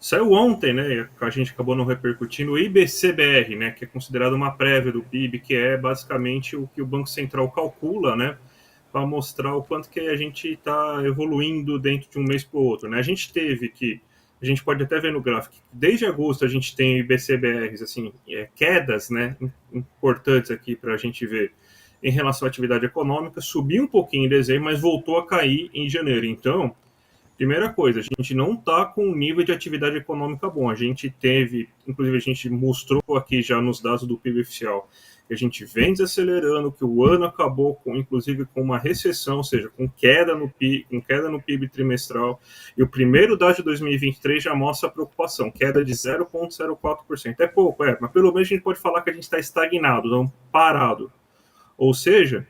Saiu ontem, né, a gente acabou não repercutindo, o IBCBR, né, que é considerado uma prévia do PIB, que é basicamente o que o Banco Central calcula, né, para mostrar o quanto que a gente está evoluindo dentro de um mês para o outro, né. A gente teve que, a gente pode até ver no gráfico, desde agosto a gente tem IBCBRs, assim, quedas, né, importantes aqui para a gente ver em relação à atividade econômica, subiu um pouquinho em dezembro, mas voltou a cair em janeiro. Então, primeira coisa, a gente não está com um nível de atividade econômica bom. A gente teve, inclusive a gente mostrou aqui já nos dados do PIB oficial, que a gente vem desacelerando, que o ano acabou com, inclusive, com uma recessão, ou seja, com queda no PIB trimestral. E o primeiro dado de 2023 já mostra a preocupação, queda de 0,04%. É pouco, mas pelo menos a gente pode falar que a gente está estagnado, não parado. Ou seja,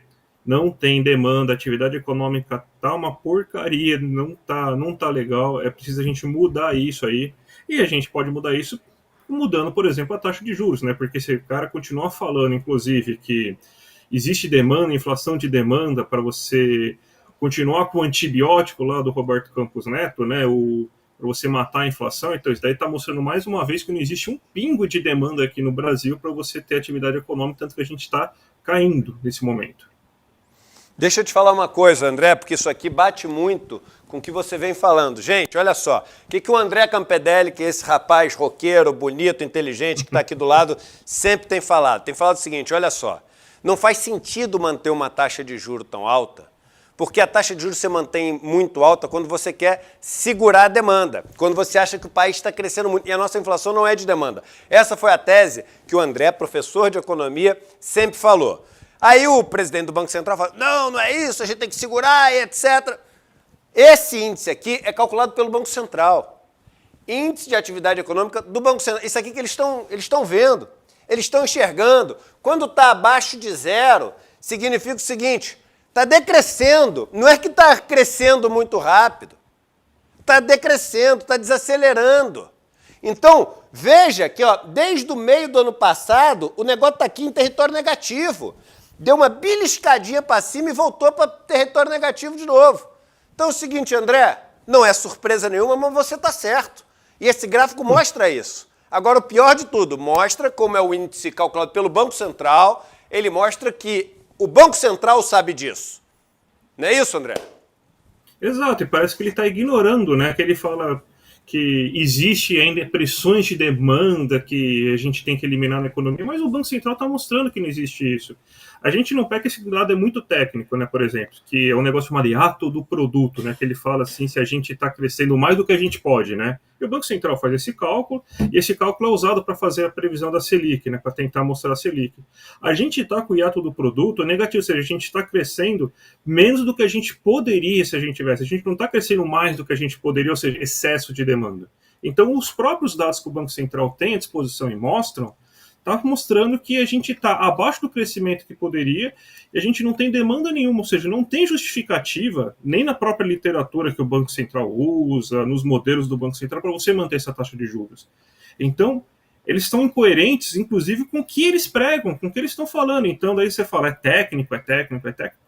não tem demanda, a atividade econômica tá uma porcaria, não tá legal, é preciso a gente mudar isso aí, e a gente pode mudar isso mudando, por exemplo, a taxa de juros, né? Porque se o cara continuar falando, inclusive, que existe demanda, inflação de demanda para você continuar com o antibiótico lá do Roberto Campos Neto, né? Para você matar a inflação, então isso daí está mostrando mais uma vez que não existe um pingo de demanda aqui no Brasil para você ter atividade econômica, tanto que a gente está caindo nesse momento. Deixa eu te falar uma coisa, André, porque isso aqui bate muito com o que você vem falando. Gente, olha só, o que o André Campedelli, que é esse rapaz roqueiro, bonito, inteligente, que está aqui do lado, sempre tem falado? Tem falado o seguinte, olha só, não faz sentido manter uma taxa de juros tão alta, porque a taxa de juros você mantém muito alta quando você quer segurar a demanda, quando você acha que o país está crescendo muito, e a nossa inflação não é de demanda. Essa foi a tese que o André, professor de economia, sempre falou. Aí o presidente do Banco Central fala, não é isso, a gente tem que segurar, etc. Esse índice aqui é calculado pelo Banco Central. Índice de atividade econômica do Banco Central. Isso aqui que eles estão vendo, eles estão enxergando. Quando está abaixo de zero, significa o seguinte, está decrescendo. Não é que está crescendo muito rápido. Está decrescendo, está desacelerando. Então, veja que ó, desde o meio do ano passado, o negócio está aqui em território negativo. Deu uma beliscadinha para cima e voltou para território negativo de novo. Então é o seguinte, André, não é surpresa nenhuma, mas você está certo. E esse gráfico mostra isso. Agora, o pior de tudo, mostra como é o índice calculado pelo Banco Central, ele mostra que o Banco Central sabe disso. Não é isso, André? Exato, e parece que ele está ignorando, né? Que ele fala que existe ainda pressões de demanda que a gente tem que eliminar na economia, mas o Banco Central está mostrando que não existe isso. A gente não pega esse lado, é muito técnico, né, por exemplo, que é um negócio chamado ato do produto, né, que ele fala assim, se a gente está crescendo mais do que a gente pode, né, e o Banco Central faz esse cálculo, e esse cálculo é usado para fazer a previsão da Selic, né, para tentar mostrar a Selic. A gente está com o hiato do produto negativo, ou seja, a gente está crescendo menos do que a gente poderia se a gente tivesse, a gente não está crescendo mais do que a gente poderia, ou seja, excesso de demanda. Então, os próprios dados que o Banco Central tem à disposição e mostram, está mostrando que a gente está abaixo do crescimento que poderia e a gente não tem demanda nenhuma, ou seja, não tem justificativa, nem na própria literatura que o Banco Central usa, nos modelos do Banco Central, para você manter essa taxa de juros. Então, eles estão incoerentes, inclusive, com o que eles pregam, com o que eles estão falando. Então, daí você fala, é técnico.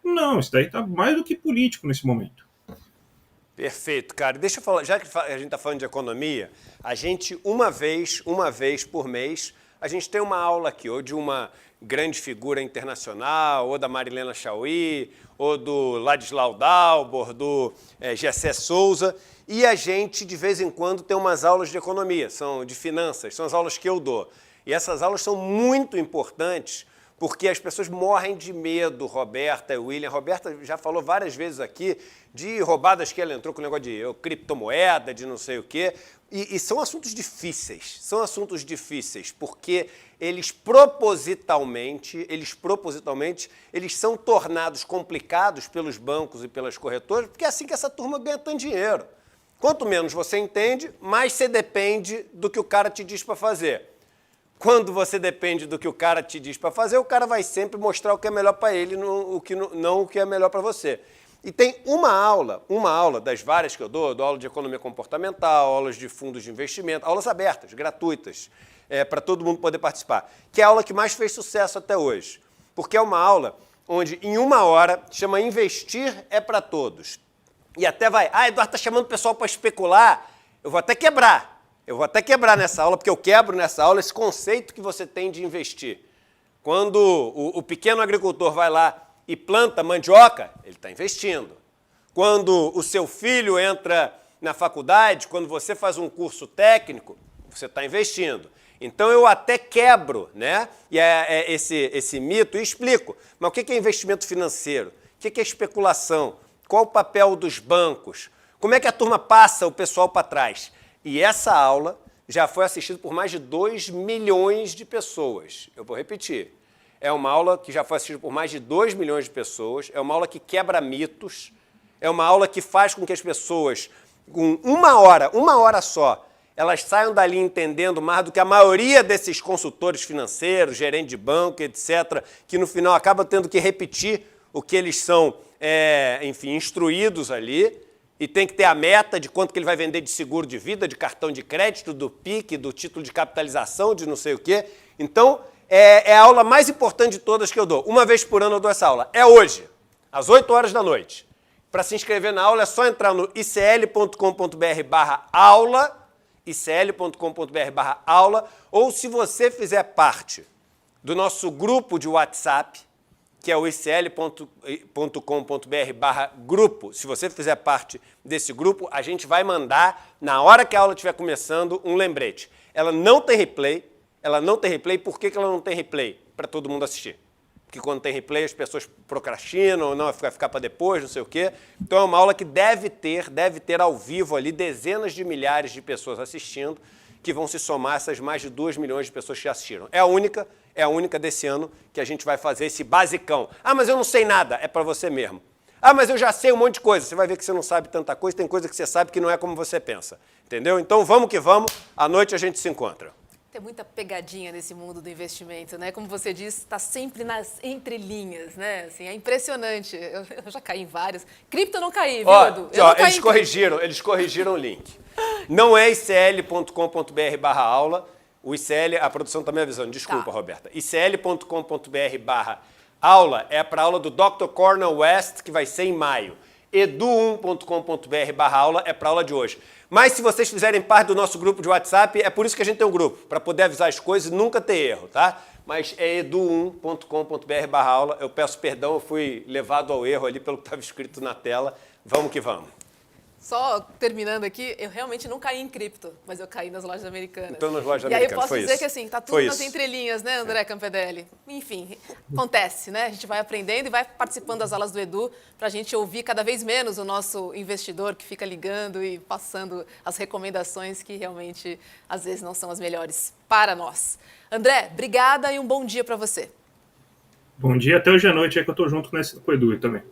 Não, isso daí está mais do que político nesse momento. Perfeito, cara. Deixa eu falar, já que a gente está falando de economia, a gente, uma vez por mês, a gente tem uma aula aqui, ou de uma grande figura internacional, ou da Marilena Chauí, ou do Ladislau Dalbor, do Gessé Souza, e a gente, de vez em quando, tem umas aulas de economia, são de finanças, são as aulas que eu dou. E essas aulas são muito importantes, porque as pessoas morrem de medo, Roberta e William. Roberta já falou várias vezes aqui de roubadas que ela entrou com o negócio de criptomoeda, de não sei o quê. E são assuntos difíceis, porque eles propositalmente, eles são tornados complicados pelos bancos e pelas corretoras, porque é assim que essa turma ganha tanto dinheiro. Quanto menos você entende, mais você depende do que o cara te diz para fazer. Quando você depende do que o cara te diz para fazer, o cara vai sempre mostrar o que é melhor para ele, não o que é melhor para você. E tem uma aula das várias que eu dou aula de economia comportamental, aulas de fundos de investimento, aulas abertas, gratuitas, para todo mundo poder participar, que é a aula que mais fez sucesso até hoje. Porque é uma aula onde, em 1 hora, chama Investir é para Todos. E até vai, Eduardo está chamando o pessoal para especular, eu vou até quebrar. Eu vou até quebrar nessa aula, porque eu quebro nessa aula esse conceito que você tem de investir. Quando o pequeno agricultor vai lá e planta mandioca, ele está investindo. Quando o seu filho entra na faculdade, quando você faz um curso técnico, você está investindo. Então eu até quebro, né? E esse mito e explico. Mas o que é investimento financeiro? O que é especulação? Qual o papel dos bancos? Como é que a turma passa o pessoal para trás? E essa aula já foi assistida por mais de 2 milhões de pessoas. Eu vou repetir. É uma aula que já foi assistida por mais de 2 milhões de pessoas. É uma aula que quebra mitos. É uma aula que faz com que as pessoas, com uma hora só, elas saiam dali entendendo mais do que a maioria desses consultores financeiros, gerente de banco, etc., que no final acabam tendo que repetir o que eles são, enfim, instruídos ali, e tem que ter a meta de quanto que ele vai vender de seguro de vida, de cartão de crédito, do PIC, do título de capitalização, de não sei o quê. Então, é a aula mais importante de todas que eu dou. Uma vez por ano eu dou essa aula. É hoje, às 8 horas da noite. Para se inscrever na aula é só entrar no icl.com.br/aula, icl.com.br/aula, ou se você fizer parte do nosso grupo de WhatsApp, que é o icl.com.br/grupo. Se você fizer parte desse grupo, a gente vai mandar, na hora que a aula estiver começando, um lembrete. Ela não tem replay. Por que ela não tem replay? Para todo mundo assistir. Porque quando tem replay as pessoas procrastinam, ou não, vai ficar para depois, não sei o quê. Então é uma aula que deve ter ao vivo ali dezenas de milhares de pessoas assistindo, que vão se somar essas mais de 2 milhões de pessoas que já assistiram. É a única desse ano que a gente vai fazer esse basicão. Ah, mas eu não sei nada. É para você mesmo. Ah, mas eu já sei um monte de coisa. Você vai ver que você não sabe tanta coisa, tem coisa que você sabe que não é como você pensa. Entendeu? Então vamos que vamos. À noite a gente se encontra. Tem muita pegadinha nesse mundo do investimento, né? Como você disse, está sempre nas entrelinhas, né? Assim, é impressionante. Eu já caí em vários. Cripto eu não caí, viu, Edu? Eles corrigiram o link. Não é icl.com.br/aula. O ICL, a produção está me avisando. Desculpa, Tá. Roberta. icl.com.br/aula é para a aula do Dr. Cornel West, que vai ser em maio. edu1.com.br/aula é para a aula de hoje. Mas se vocês fizerem parte do nosso grupo de WhatsApp, é por isso que a gente tem um grupo, para poder avisar as coisas e nunca ter erro, tá? Mas é edu1.com.br/aula. Eu peço perdão, eu fui levado ao erro ali pelo que estava escrito na tela. Vamos que vamos. Só terminando aqui, eu realmente não caí em cripto, mas eu caí nas lojas americanas. Então, nas lojas E aí eu americanas, posso foi dizer isso. que assim, tá tudo Foi nas isso. entrelinhas, né, André Campedelli? Enfim, acontece, né? A gente vai aprendendo e vai participando das aulas do Edu para a gente ouvir cada vez menos o nosso investidor que fica ligando e passando as recomendações que realmente, às vezes, não são as melhores para nós. André, obrigada e um bom dia para você. Bom dia, até hoje à noite é que eu tô junto com o Edu também.